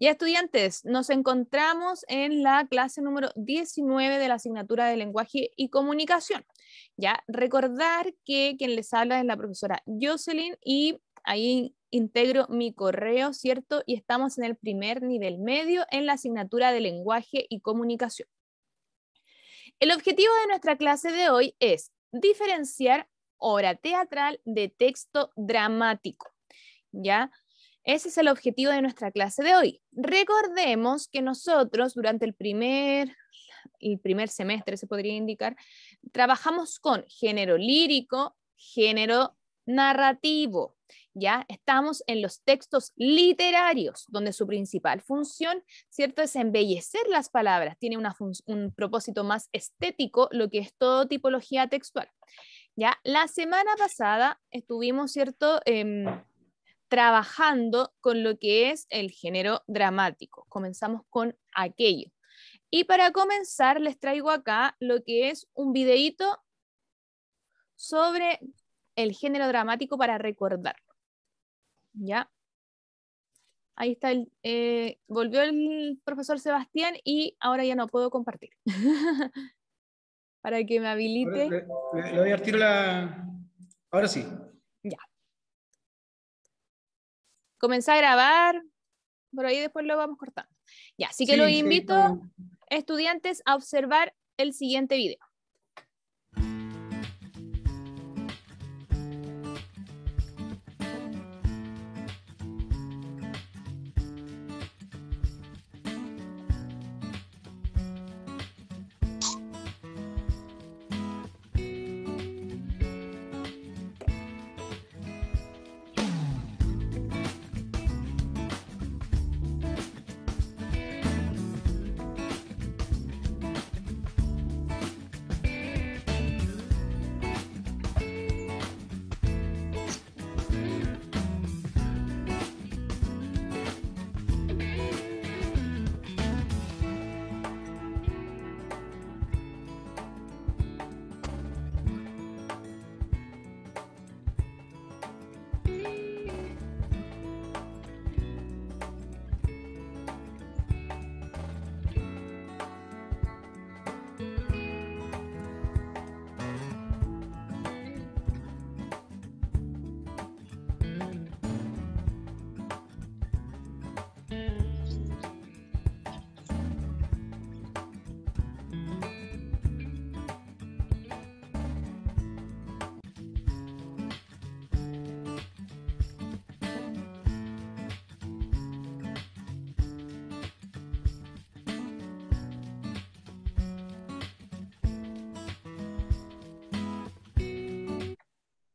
Ya, estudiantes, nos encontramos en la clase número 19 de la asignatura de Lenguaje y Comunicación. Ya, recordar que quien les habla es la profesora Jocelyn y ahí integro mi correo, ¿cierto? Y estamos en el primer nivel medio en la asignatura de Lenguaje y Comunicación. El objetivo de nuestra clase de hoy es diferenciar obra teatral de texto dramático, ¿ya? Ese es el objetivo de nuestra clase de hoy. Recordemos que nosotros durante el primer semestre, se podría indicar, trabajamos con género lírico, género narrativo. Ya estamos en los textos literarios, donde su principal función, ¿cierto?, es embellecer las palabras, tiene un propósito más estético, lo que es todo tipología textual. Ya, la semana pasada estuvimos, ¿cierto?, trabajando con lo que es el género dramático. Comenzamos con aquello. Y para comenzar les traigo acá lo que es un videíto sobre el género dramático para recordarlo. ¿Ya? Ahí está, volvió el profesor Sebastián y ahora ya no puedo compartir. Para que me habilite. Le voy a dar tiro la... Ahora sí. Ya. Comencé a grabar, por ahí después lo vamos cortando. Ya, así que los invito, estudiantes, a observar el siguiente video.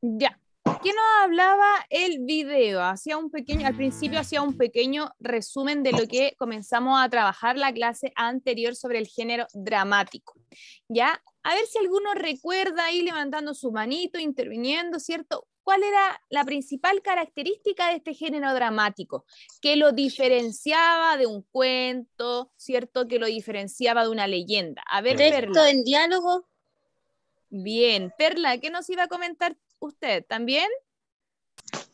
Ya, ¿qué nos hablaba el video? Al principio hacía un pequeño resumen de lo que comenzamos a trabajar la clase anterior sobre el género dramático. Ya, a ver si alguno recuerda ahí levantando su manito, interviniendo, ¿cierto? ¿Cuál era la principal característica de este género dramático? Que lo diferenciaba de un cuento, ¿cierto? Que lo diferenciaba de una leyenda. A ver, texto Perla. en diálogo. Bien, Perla, ¿qué nos iba a comentar usted? ¿También?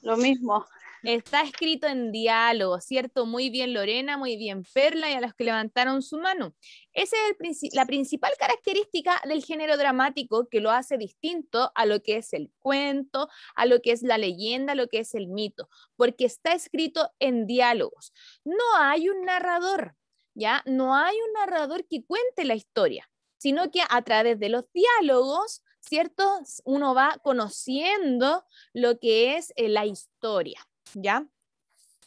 Lo mismo. Está escrito en diálogo, ¿cierto? Muy bien, Lorena, muy bien, Perla, y a los que levantaron su mano. Esa es la principal característica del género dramático que lo hace distinto a lo que es el cuento, a lo que es la leyenda, a lo que es el mito, porque está escrito en diálogos. No hay un narrador, ¿ya? No hay un narrador que cuente la historia, sino que a través de los diálogos, ¿cierto?, uno va conociendo lo que es la historia, ¿ya?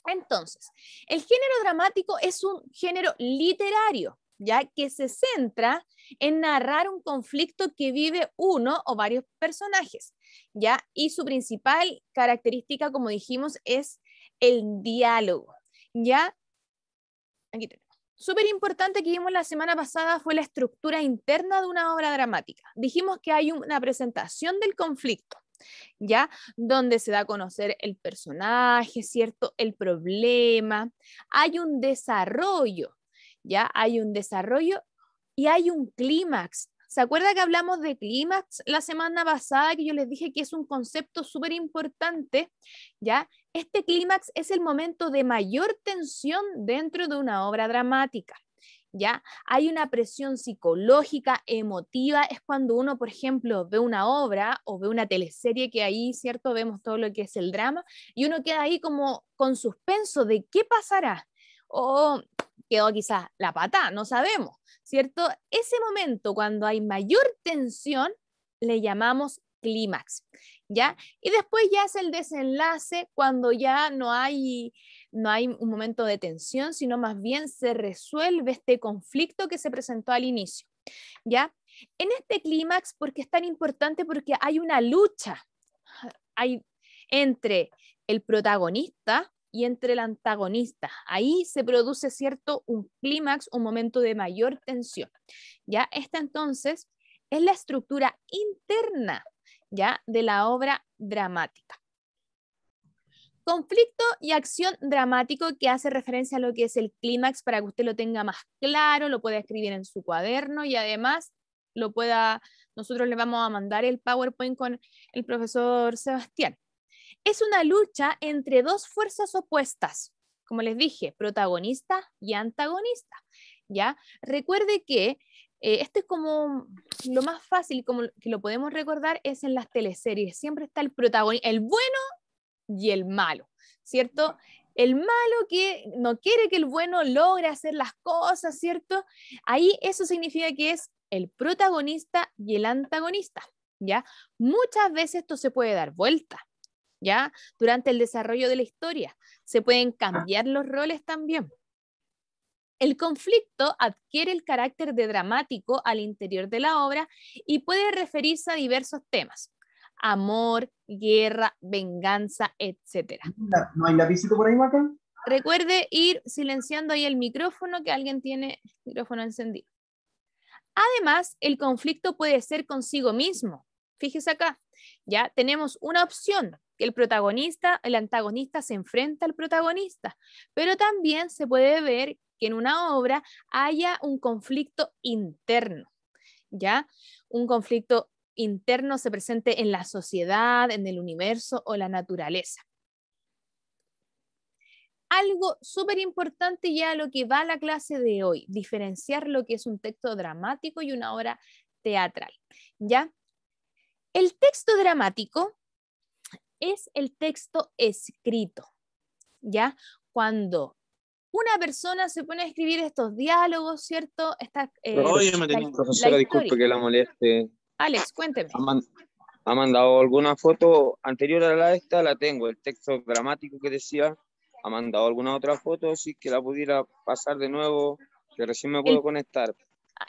Entonces, el género dramático es un género literario, ¿ya?, que se centra en narrar un conflicto que vive uno o varios personajes, ¿ya? Y su principal característica, como dijimos, es el diálogo, ¿ya? Aquí tenemos. Súper importante que vimos la semana pasada fue la estructura interna de una obra dramática. Dijimos que hay una presentación del conflicto, ¿ya? Donde se da a conocer el personaje, ¿cierto? El problema. Hay un desarrollo, ¿ya? Hay un desarrollo y hay un clímax, ¿Se acuerda que hablamos de clímax la semana pasada? Que yo les dije que es un concepto súper importante, ¿ya? Este clímax es el momento de mayor tensión dentro de una obra dramática, ¿ya? Hay una presión psicológica, emotiva, es cuando uno, por ejemplo, ve una obra o ve una teleserie que ahí, ¿cierto? Vemos todo lo que es el drama y uno queda ahí como con suspenso de qué pasará. O quedó quizás la pata, no sabemos, ¿cierto? Ese momento cuando hay mayor tensión le llamamos clímax, ¿ya? Y después ya es el desenlace cuando ya no hay un momento de tensión, sino más bien se resuelve este conflicto que se presentó al inicio, ¿ya? En este clímax, ¿por qué es tan importante? Porque hay una lucha entre el protagonista y entre el antagonista. Ahí se produce, ¿cierto?, un clímax, un momento de mayor tensión. ¿Ya? Esta entonces es la estructura interna, ¿ya?, de la obra dramática. Conflicto y acción dramático, que hace referencia a lo que es el clímax para que usted lo tenga más claro, lo pueda escribir en su cuaderno y además nosotros le vamos a mandar el PowerPoint con el profesor Sebastián. Es una lucha entre dos fuerzas opuestas, como les dije, protagonista y antagonista, ¿ya? Recuerde que esto es como lo más fácil, como que lo podemos recordar, es en las teleseries. Siempre está el protagonista, el bueno y el malo, ¿cierto? El malo que no quiere que el bueno logre hacer las cosas, ¿cierto? Ahí eso significa que es el protagonista y el antagonista, ¿ya? Muchas veces esto se puede dar vuelta, ¿ya? Durante el desarrollo de la historia. Se pueden cambiar los roles también. El conflicto adquiere el carácter de dramático al interior de la obra y puede referirse a diversos temas: amor, guerra, venganza, etc. ¿No hay lapicito por ahí, Maca? Recuerde ir silenciando ahí el micrófono, que alguien tiene el micrófono encendido. Además, el conflicto puede ser consigo mismo. Fíjese acá, ya tenemos una opción, que el antagonista se enfrenta al protagonista, pero también se puede ver que en una obra haya un conflicto interno, ¿ya? Un conflicto interno se presente en la sociedad, en el universo o la naturaleza. Algo súper importante ya lo que va a la clase de hoy, diferenciar lo que es un texto dramático y una obra teatral, ¿ya? El texto dramático es el texto escrito, ¿ya? Cuando una persona se pone a escribir estos diálogos, ¿cierto? Oye, profesora, disculpe que la moleste. Alex, cuénteme. Ha mandado alguna foto anterior a esta, la tengo, el texto dramático que decía. Ha mandado alguna otra foto, si que la pudiera pasar de nuevo, que recién me puedo conectar.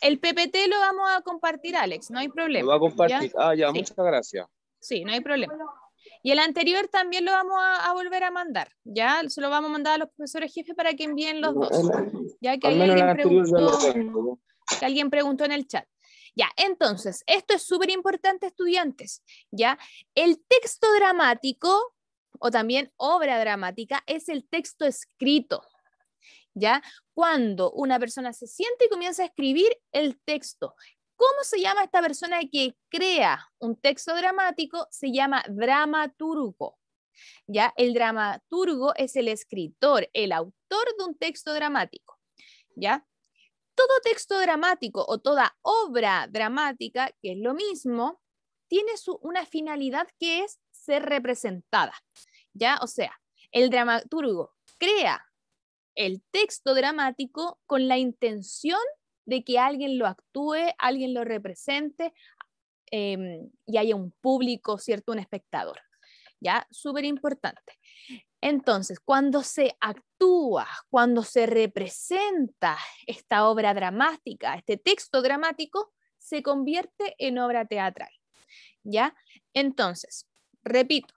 El PPT lo vamos a compartir, Alex, no hay problema. ¿Lo va a compartir? ¿Ya? Ya, sí. Muchas gracias. Sí, no hay problema. Y el anterior también lo vamos a volver a mandar, ¿ya? Se lo vamos a mandar a los profesores jefes para que envíen los dos. Ya que ahí alguien preguntó en el chat. Ya, entonces, esto es súper importante, estudiantes, ¿ya? El texto dramático, o también obra dramática, es el texto escrito, ¿ya? Cuando una persona se siente y comienza a escribir el texto. ¿Cómo se llama esta persona que crea un texto dramático? Se llama dramaturgo, ¿ya? El dramaturgo es el escritor, el autor de un texto dramático, ¿ya? Todo texto dramático o toda obra dramática, que es lo mismo, tiene una finalidad que es ser representada, ¿ya? O sea, el dramaturgo crea el texto dramático con la intención de que alguien lo actúe, alguien lo represente y haya un público, ¿cierto? Un espectador, ¿ya? Súper importante. Entonces, cuando se actúa, cuando se representa esta obra dramática, este texto dramático, se convierte en obra teatral, ¿ya? Entonces, repito,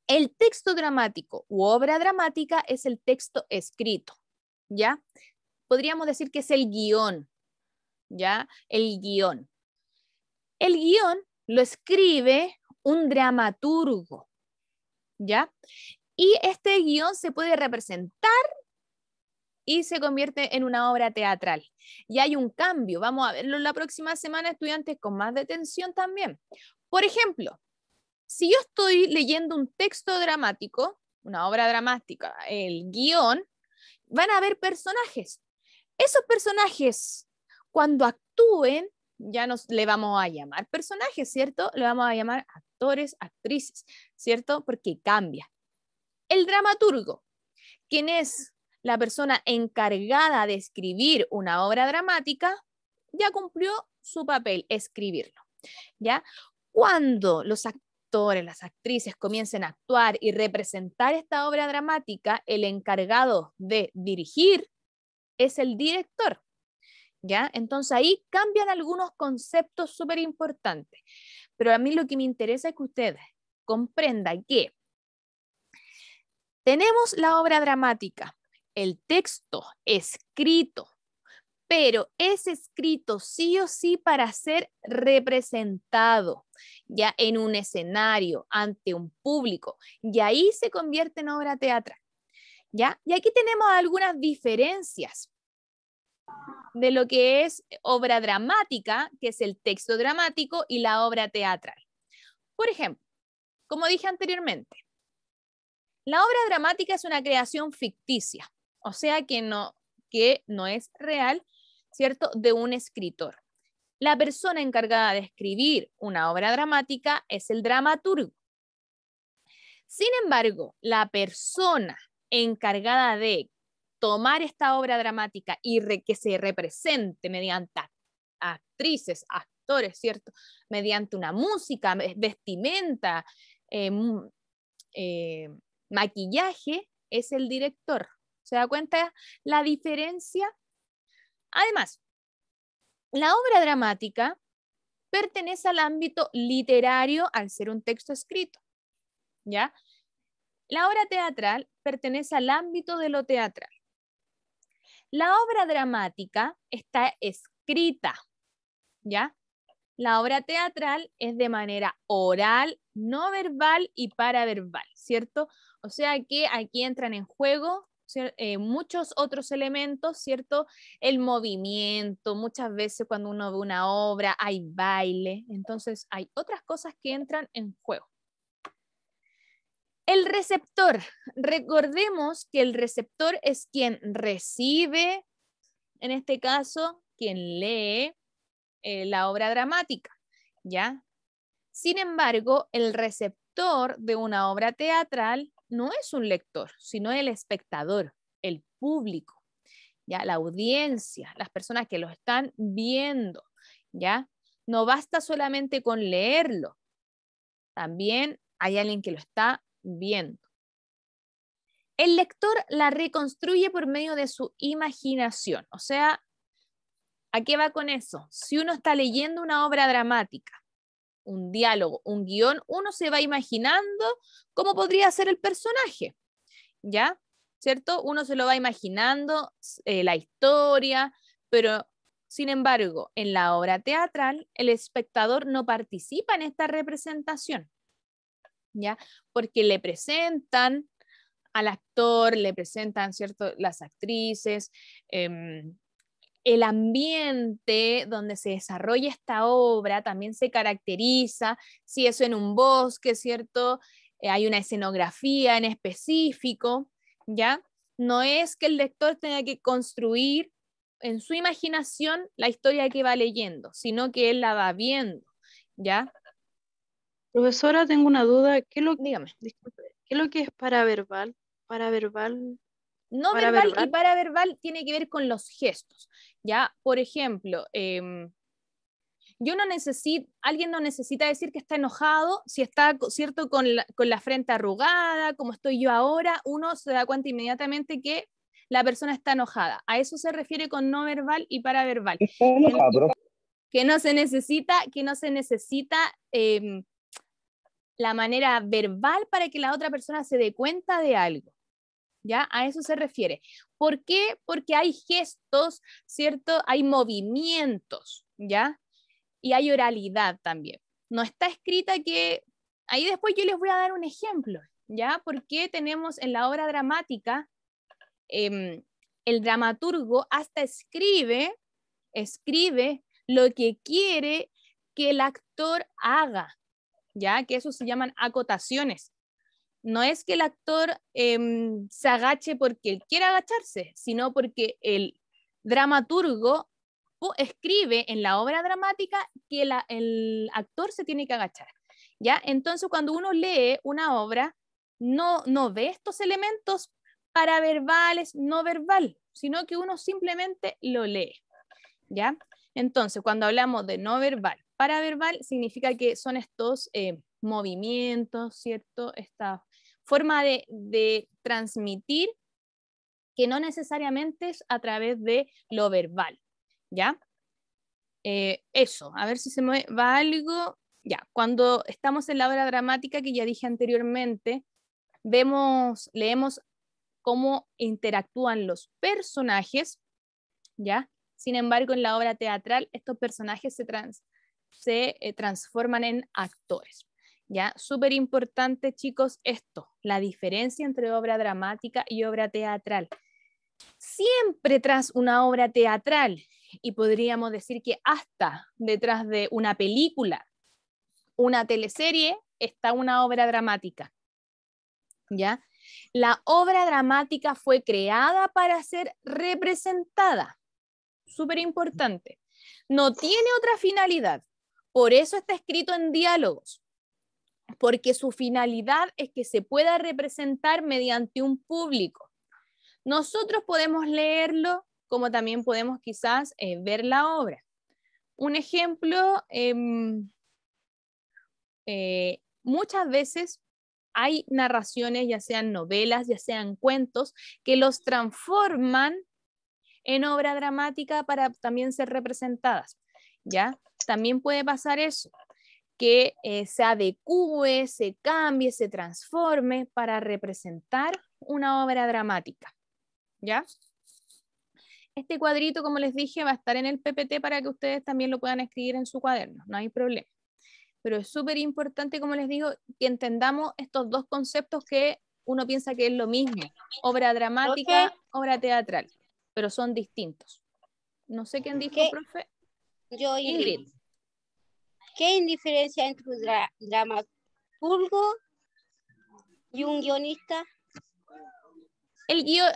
el texto dramático u obra dramática es el texto escrito, ¿ya? Podríamos decir que es el guión, ¿ya? El guión. El guión lo escribe un dramaturgo, ¿ya? Y este guión se puede representar y se convierte en una obra teatral. Y hay un cambio, vamos a verlo la próxima semana, estudiantes, con más detención también. Por ejemplo, si yo estoy leyendo un texto dramático, una obra dramática, el guión, van a haber personajes. Esos personajes, cuando actúen, ya le vamos a llamar personajes, ¿cierto? Le vamos a llamar actores, actrices, ¿cierto? Porque cambia. El dramaturgo, quien es la persona encargada de escribir una obra dramática, ya cumplió su papel, escribirlo, ¿ya? Cuando los actores, las actrices comiencen a actuar y representar esta obra dramática, el encargado de dirigir es el director, ¿ya? Entonces ahí cambian algunos conceptos súper importantes, pero a mí lo que me interesa es que ustedes comprendan que tenemos la obra dramática, el texto escrito, pero es escrito sí o sí para ser representado ya en un escenario, ante un público, y ahí se convierte en obra teatral, ¿ya? Y aquí tenemos algunas diferencias de lo que es obra dramática, que es el texto dramático, y la obra teatral. Por ejemplo, como dije anteriormente, la obra dramática es una creación ficticia, o sea que no es real, ¿cierto?, de un escritor. La persona encargada de escribir una obra dramática es el dramaturgo. Sin embargo, la persona encargada de tomar esta obra dramática y que se represente mediante actrices, actores, ¿cierto?, mediante una música, vestimenta, maquillaje, es el director. ¿Se da cuenta la diferencia? Además, la obra dramática pertenece al ámbito literario al ser un texto escrito, ¿ya? La obra teatral pertenece al ámbito de lo teatral. La obra dramática está escrita, ¿ya? La obra teatral es de manera oral, no verbal y paraverbal, ¿cierto? O sea que aquí entran en juego muchos otros elementos, ¿cierto? El movimiento, muchas veces cuando uno ve una obra hay baile, entonces hay otras cosas que entran en juego. El receptor, recordemos que el receptor es quien recibe, en este caso, quien lee la obra dramática, ¿ya? Sin embargo, el receptor de una obra teatral no es un lector, sino el espectador, el público, ¿ya? La audiencia, las personas que lo están viendo, ¿ya? No basta solamente con leerlo, también hay alguien que lo está viendo. El lector la reconstruye por medio de su imaginación, o sea, ¿a qué va con eso? Si uno está leyendo una obra dramática, un diálogo, un guión, uno se va imaginando cómo podría ser el personaje, ¿ya? ¿Cierto? Uno se lo va imaginando, la historia, pero sin embargo, en la obra teatral, el espectador no participa en esta representación, ¿ya? Porque le presentan al actor, le presentan, ¿cierto?, las actrices, el ambiente donde se desarrolla esta obra también se caracteriza, si eso en un bosque, ¿cierto? Hay una escenografía en específico, ¿ya? No es que el lector tenga que construir en su imaginación la historia que va leyendo, sino que él la va viendo, ¿ya? Profesora, tengo una duda. Dígame. Disculpe, ¿qué es lo que es paraverbal? Paraverbal. No verbal y paraverbal tiene que ver con los gestos, ¿ya? Por ejemplo, alguien no necesita decir que está enojado, si está, ¿cierto?, con la frente arrugada, como estoy yo ahora, uno se da cuenta inmediatamente que la persona está enojada. A eso se refiere con no verbal y paraverbal. Que no se necesita la manera verbal para que la otra persona se dé cuenta de algo. ¿Ya? A eso se refiere. ¿Por qué? Porque hay gestos, ¿cierto? Hay movimientos, ¿ya? Y hay oralidad también. No está escrita que... Ahí después yo les voy a dar un ejemplo, ¿ya? Porque tenemos en la obra dramática el dramaturgo hasta escribe lo que quiere que el actor haga, ya que eso se llaman acotaciones. No es que el actor se agache porque él quiera agacharse, sino porque el dramaturgo escribe en la obra dramática que el actor se tiene que agachar, ¿ya? Entonces, cuando uno lee una obra, no ve estos elementos paraverbales, no verbal, sino que uno simplemente lo lee, ¿ya? Entonces, cuando hablamos de no verbal, paraverbal, significa que son estos movimientos, ¿cierto? Esta forma de transmitir que no necesariamente es a través de lo verbal, ¿ya? Eso, a ver si se me va algo. Ya, cuando estamos en la obra dramática, que ya dije anteriormente, leemos cómo interactúan los personajes, ¿ya? Sin embargo, en la obra teatral, estos personajes se transforman en actores, ¿ya? Súper importante, chicos, esto, la diferencia entre obra dramática y obra teatral. Siempre tras una obra teatral, y podríamos decir que hasta detrás de una película, una teleserie, está una obra dramática, ¿ya? La obra dramática fue creada para ser representada. Súper importante. No tiene otra finalidad. Por eso está escrito en diálogos. Porque su finalidad es que se pueda representar mediante un público. Nosotros podemos leerlo como también podemos quizás ver la obra. Un ejemplo, muchas veces hay narraciones, ya sean novelas, ya sean cuentos, que los transforman en obra dramática para también ser representadas, ¿ya? También puede pasar eso, que se adecúe, se cambie, se transforme para representar una obra dramática, ¿ya? Este cuadrito, como les dije, va a estar en el PPT para que ustedes también lo puedan escribir en su cuaderno, no hay problema. Pero es súper importante, como les digo, que entendamos estos dos conceptos que uno piensa que es lo mismo, obra dramática, obra teatral, pero son distintos. No sé quién dijo, profe. Yo, Ingrid. ¿Qué hay diferencia entre un dramaturgo y un guionista?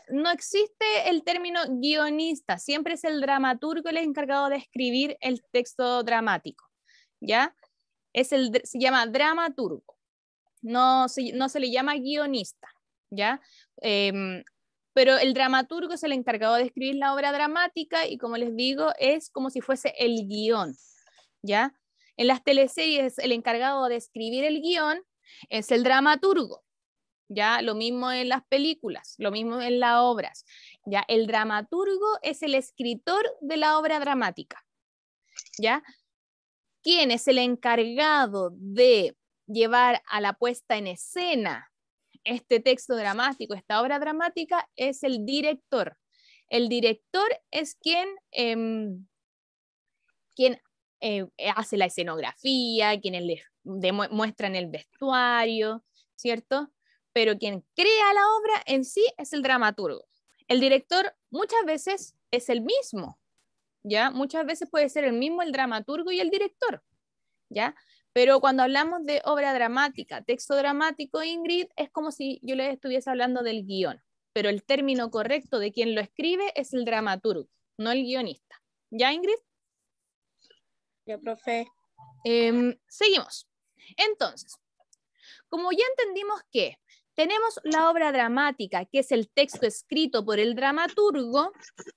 No existe el término guionista, siempre es el dramaturgo el encargado de escribir el texto dramático, ¿ya? Se llama dramaturgo, no se le llama guionista, ¿ya? Pero el dramaturgo es el encargado de escribir la obra dramática y, como les digo, es como si fuese el guión, ¿ya? En las teleseries el encargado de escribir el guión es el dramaturgo, ¿ya? Lo mismo en las películas, lo mismo en las obras, ¿ya? El dramaturgo es el escritor de la obra dramática, ¿ya? ¿Quién es el encargado de llevar a la puesta en escena este texto dramático, esta obra dramática? Es el director. El director es quien hace la escenografía, quien muestra en el vestuario, ¿cierto? Pero quien crea la obra en sí es el dramaturgo. El director muchas veces es el mismo, ¿ya? Muchas veces puede ser el mismo el dramaturgo y el director, ¿ya? Pero cuando hablamos de obra dramática, texto dramático, Ingrid, es como si yo les estuviese hablando del guión, pero el término correcto de quien lo escribe es el dramaturgo, no el guionista. ¿Ya, Ingrid? Ya, profe. Seguimos. Entonces, como ya entendimos que tenemos la obra dramática, que es el texto escrito por el dramaturgo,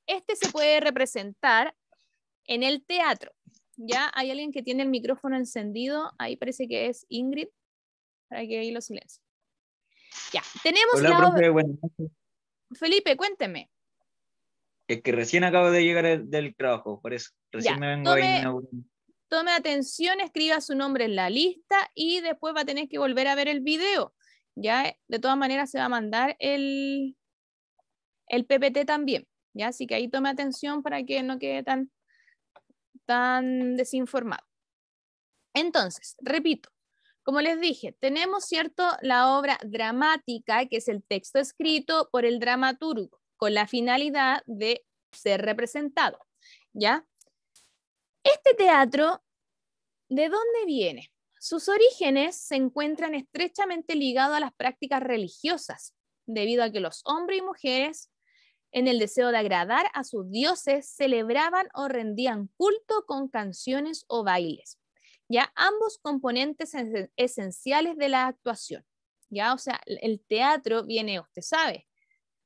este se puede representar en el teatro. ¿Ya? Hay alguien que tiene el micrófono encendido, ahí parece que es Ingrid, para que ahí lo silencie. Ya, tenemos Hola, la profe, obra. buenas noches. Felipe, cuénteme. Es que recién acabo de llegar del trabajo, por eso. Recién Ya, me vengo a inaugurar. tome atención, escriba su nombre en la lista y después va a tener que volver a ver el video. Ya, de todas maneras se va a mandar el PPT también. Ya, así que ahí tome atención para que no quede tan desinformado. Entonces, repito, como les dije, tenemos, ¿cierto?, la obra dramática, que es el texto escrito por el dramaturgo, con la finalidad de ser representado, ¿ya? Este teatro, ¿de dónde viene? Sus orígenes se encuentran estrechamente ligados a las prácticas religiosas, debido a que los hombres y mujeres, en el deseo de agradar a sus dioses, celebraban o rendían culto con canciones o bailes, ya ambos componentes esenciales de la actuación, ya, o sea, el teatro viene, usted sabe,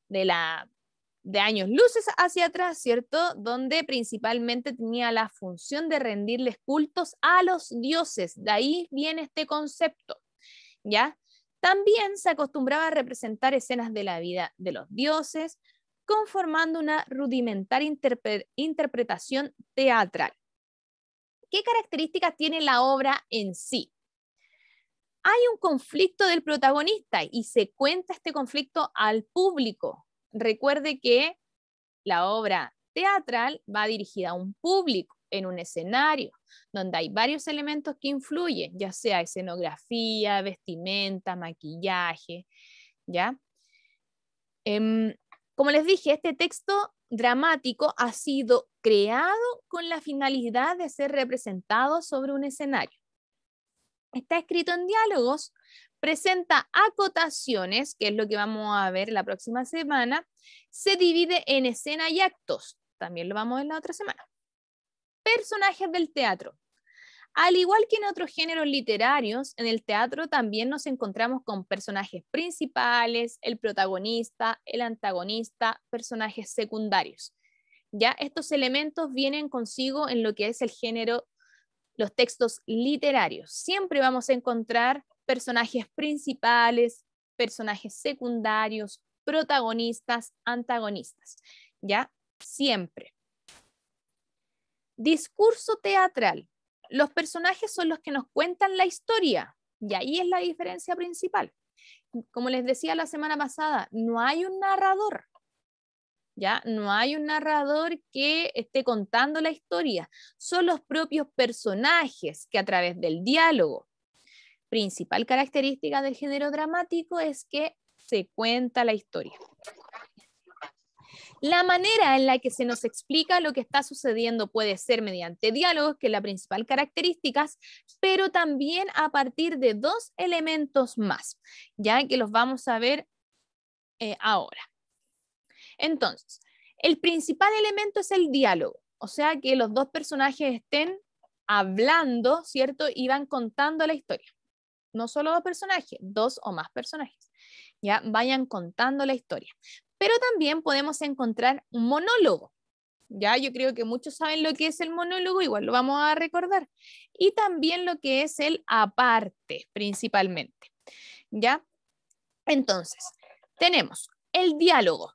de años luces hacia atrás, ¿cierto? Donde principalmente tenía la función de rendirles cultos a los dioses, de ahí viene este concepto, ¿ya? También se acostumbraba a representar escenas de la vida de los dioses, conformando una rudimentaria interpretación teatral. ¿Qué características tiene la obra en sí? Hay un conflicto del protagonista y se cuenta este conflicto al público. Recuerde que la obra teatral va dirigida a un público en un escenario donde hay varios elementos que influyen, ya sea escenografía, vestimenta, maquillaje, ¿ya? Como les dije, este texto dramático ha sido creado con la finalidad de ser representado sobre un escenario. Está escrito en diálogos, presenta acotaciones, que es lo que vamos a ver la próxima semana, se divide en escena y actos, también lo vamos a ver la otra semana. Personajes del teatro. Al igual que en otros géneros literarios, en el teatro también nos encontramos con personajes principales, el protagonista, el antagonista, personajes secundarios. Ya estos elementos vienen consigo en lo que es el género, los textos literarios. Siempre vamos a encontrar personajes principales, personajes secundarios, protagonistas, antagonistas. Ya, siempre. Discurso teatral. Los personajes son los que nos cuentan la historia, y ahí es la diferencia principal. Como les decía la semana pasada, no hay un narrador, ¿ya? No hay un narrador que esté contando la historia, son los propios personajes que a través del diálogo, principal característica del género dramático es que se cuenta la historia. La manera en la que se nos explica lo que está sucediendo puede ser mediante diálogos, que es la principal característica, pero también a partir de dos elementos más, ya que los vamos a ver ahora. Entonces, el principal elemento es el diálogo, o sea, que los dos personajes estén hablando, ¿cierto? Y van contando la historia. No solo dos personajes, dos o más personajes, ya vayan contando la historia. Pero también podemos encontrar un monólogo. Ya, yo creo que muchos saben lo que es el monólogo, igual lo vamos a recordar. Y también lo que es el aparte, principalmente. ¿Ya? Entonces, tenemos el diálogo.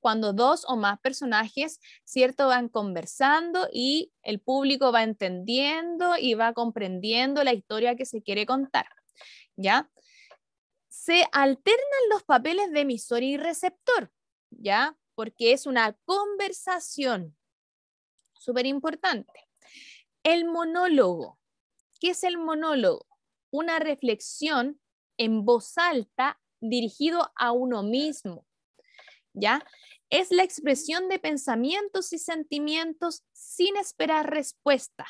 Cuando dos o más personajes, ¿cierto?, van conversando y el público va entendiendo y va comprendiendo la historia que se quiere contar. ¿Ya? Se alternan los papeles de emisor y receptor, ¿ya? Porque es una conversación súper importante. El monólogo. ¿Qué es el monólogo? Una reflexión en voz alta dirigido a uno mismo, ¿ya? Es la expresión de pensamientos y sentimientos sin esperar respuesta.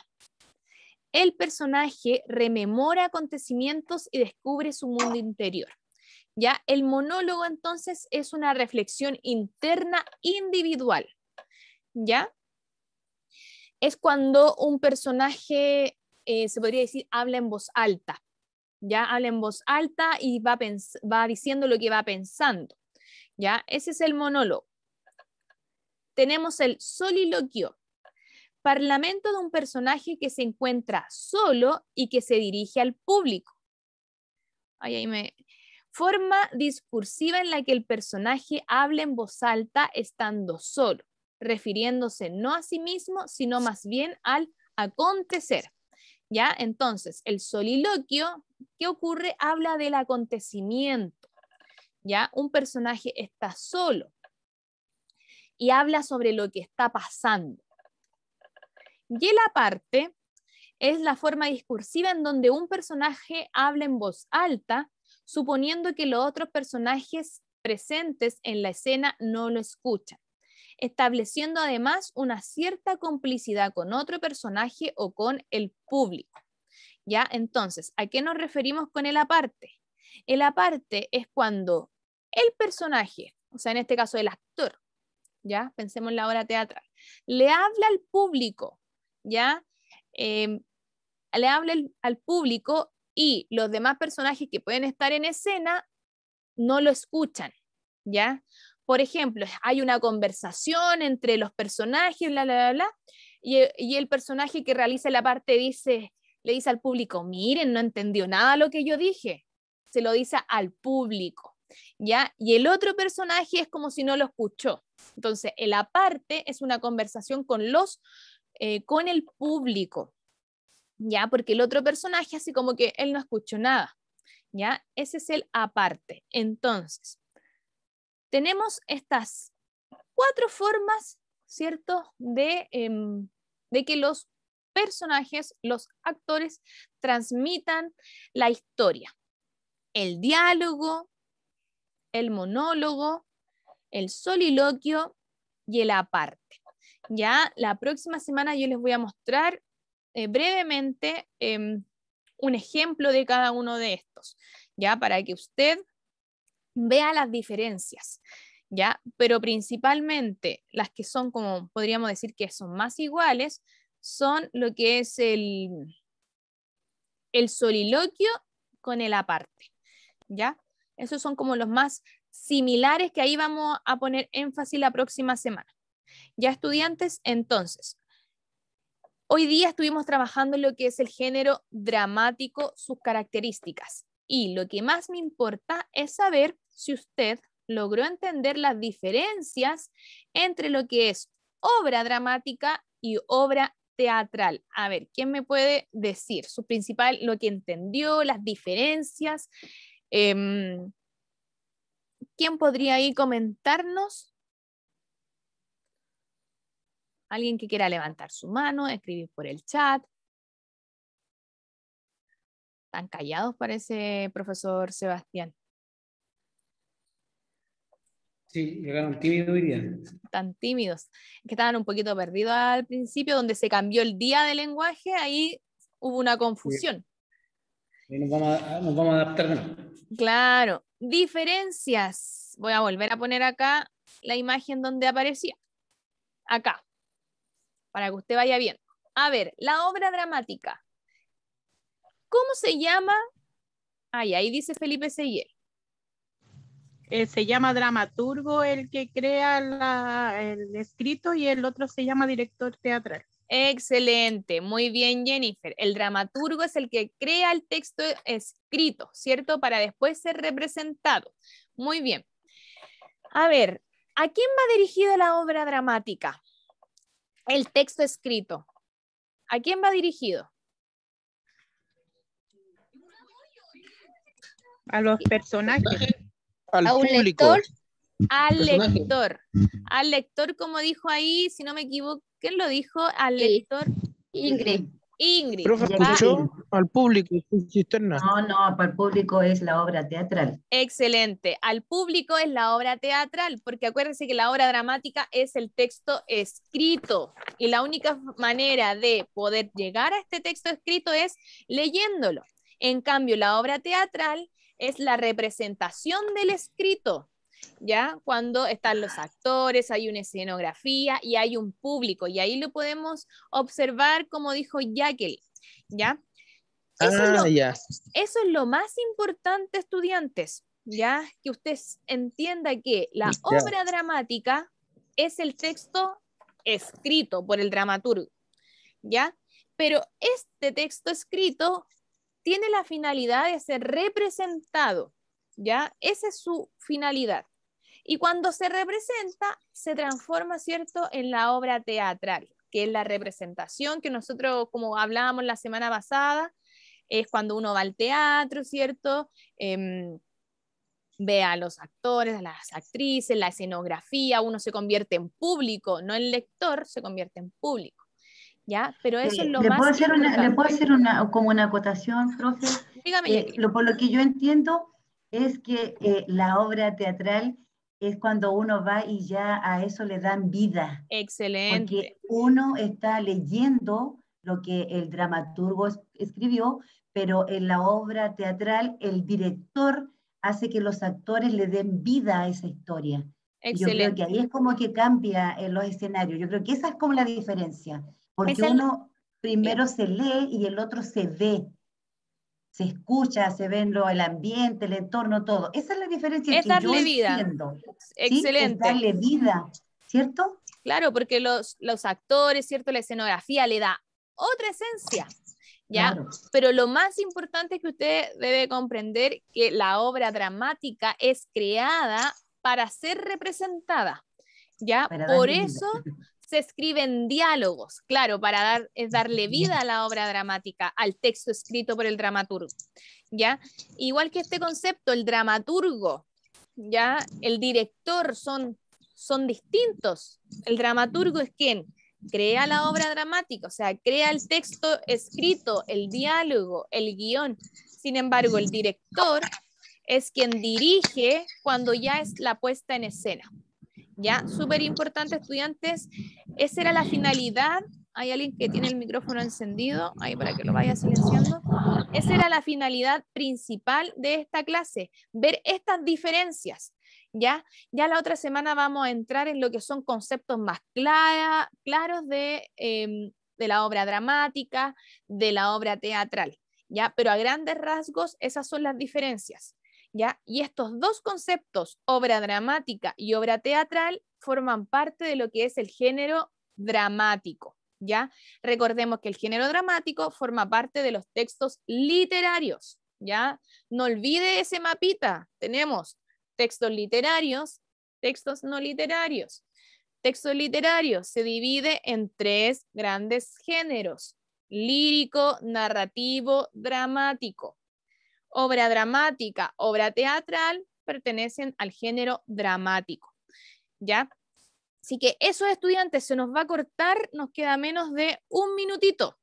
El personaje rememora acontecimientos y descubre su mundo interior. ¿Ya? El monólogo entonces es una reflexión interna individual. ¿Ya? Es cuando un personaje, se podría decir, habla en voz alta. ¿Ya? Habla en voz alta y va diciendo lo que va pensando. ¿Ya? Ese es el monólogo. Tenemos el soliloquio. Parlamento de un personaje que se encuentra solo y que se dirige al público. Forma discursiva en la que el personaje habla en voz alta estando solo, refiriéndose no a sí mismo, sino más bien al acontecer. ¿Ya? Entonces, el soliloquio, ¿qué ocurre? Habla del acontecimiento. ¿Ya? Un personaje está solo y habla sobre lo que está pasando. Y el aparte es la forma discursiva en donde un personaje habla en voz alta, suponiendo que los otros personajes presentes en la escena no lo escuchan, estableciendo además una cierta complicidad con otro personaje o con el público. ¿Ya? Entonces, ¿a qué nos referimos con el aparte? El aparte es cuando el personaje, o sea, en este caso el actor, ¿ya? Pensemos en la obra teatral, le habla al público, ¿ya? Le habla al público y los demás personajes que pueden estar en escena no lo escuchan, ¿ya? Por ejemplo, hay una conversación entre los personajes, bla, bla, bla, bla, y el personaje que realiza la parte le dice al público, miren, no entendió nada lo que yo dije. Se lo dice al público, ¿ya? Y el otro personaje es como si no lo escuchó. Entonces, el aparte es una conversación con el público, ¿ya? Porque el otro personaje hace como que él no escuchó nada, ¿ya? Ese es el aparte. Entonces, tenemos estas 4 formas, ¿cierto? De que los personajes, los actores, transmitan la historia. El diálogo, el monólogo, el soliloquio y el aparte. Ya la próxima semana yo les voy a mostrar brevemente un ejemplo de cada uno de estos, ya para que usted vea las diferencias, ya, pero principalmente las que son, como podríamos decir que son más iguales, son lo que es el soliloquio con el aparte, ¿ya? Esos son como los más similares que ahí vamos a poner énfasis la próxima semana. Ya, estudiantes, entonces, hoy día estuvimos trabajando en lo que es el género dramático, sus características, y lo que más me importa es saber si usted logró entender las diferencias entre lo que es obra dramática y obra teatral. A ver, ¿quién me puede decir su principal, lo que entendió, las diferencias? ¿Quién podría ahí comentarnos? Alguien que quiera levantar su mano, escribir por el chat. Están callados, parece, profesor Sebastián. Sí, llegaron tímidos hoy día. Tan tímidos, que estaban un poquito perdidos al principio, donde se cambió el día de lenguaje, ahí hubo una confusión. Sí. Nos vamos a adaptar de nuevo. Claro, diferencias. Voy a volver a poner acá la imagen donde aparecía. Acá, para que usted vaya viendo. A ver, la obra dramática. ¿Cómo se llama? Ahí dice Felipe Seguiel. Se llama dramaturgo el que crea el escrito y el otro se llama director teatral. Excelente, muy bien, Jennifer. El dramaturgo es el que crea el texto escrito, ¿cierto? Para después ser representado. Muy bien. A ver, ¿a quién va dirigida la obra dramática? El texto escrito. ¿A quién va dirigido? A los personajes. Al público. Al lector, como dijo ahí, si no me equivoco, ¿quién lo dijo? Al lector. Ingrid. Profe, ¿escuchó? Al público, cisterna. No, para el público es la obra teatral. Excelente. Al público es la obra teatral, porque acuérdense que la obra dramática es el texto escrito. Y la única manera de poder llegar a este texto escrito es leyéndolo. En cambio, la obra teatral es la representación del escrito, ¿ya? Cuando están los actores, hay una escenografía y hay un público, y ahí lo podemos observar, como dijo Jacqueline, ¿ya? Eso es lo más importante, estudiantes, ¿ya? Que usted entienda que la obra dramática es el texto escrito por el dramaturgo, ¿ya? Pero este texto escrito tiene la finalidad de ser representado, ¿ya? Esa es su finalidad. Y cuando se representa, se transforma, ¿cierto?, en la obra teatral, que es la representación que nosotros, como hablábamos la semana pasada, es cuando uno va al teatro, ¿cierto? Ve a los actores, a las actrices, la escenografía, uno se convierte en público, no en lector, se convierte en público. ¿Ya? Pero eso es lo más importante. ¿Le puedo hacer como una acotación, profe? Dígame, por lo que yo entiendo, es que la obra teatral es cuando uno va y ya a eso le dan vida. Excelente. Porque uno está leyendo lo que el dramaturgo escribió, pero en la obra teatral el director hace que los actores le den vida a esa historia. Y yo creo que ahí es como que cambia en los escenarios. Yo creo que esa es como la diferencia. Porque uno primero se lee y el otro se ve. Se escucha, se ve el ambiente, el entorno, todo. Esa es la diferencia Es que darle yo vida. entiendo. Excelente. ¿Sí? Es darle vida, ¿cierto? Claro, porque los actores, ¿cierto? La escenografía le da otra esencia, ¿ya? Claro. Pero lo más importante es que usted debe comprender que la obra dramática es creada para ser representada, ¿ya? Por eso se escriben diálogos, claro, para darle vida a la obra dramática, al texto escrito por el dramaturgo, ¿ya? Igual que este concepto, el dramaturgo, ¿ya? El director son distintos. El dramaturgo es quien crea la obra dramática, o sea, crea el texto escrito, el diálogo, el guión. Sin embargo, el director es quien dirige cuando ya es la puesta en escena. ¿Ya? Súper importante, estudiantes. Esa era la finalidad. Hay alguien que tiene el micrófono encendido, ahí para que lo vaya silenciando. Esa era la finalidad principal de esta clase, ver estas diferencias. ¿Ya? Ya la otra semana vamos a entrar en lo que son conceptos más claros de la obra dramática, de la obra teatral, ¿ya? Pero a grandes rasgos esas son las diferencias, ¿ya? Y estos dos conceptos, obra dramática y obra teatral, forman parte de lo que es el género dramático, ¿ya? Recordemos que el género dramático forma parte de los textos literarios, ¿ya? No olvide ese mapita, tenemos textos literarios, textos no literarios. Textos literarios se divide en 3 grandes géneros: lírico, narrativo, dramático. Obra dramática, obra teatral pertenecen al género dramático, ¿ya? Así que esos estudiantes se nos va a cortar, nos queda menos de 1 minutito,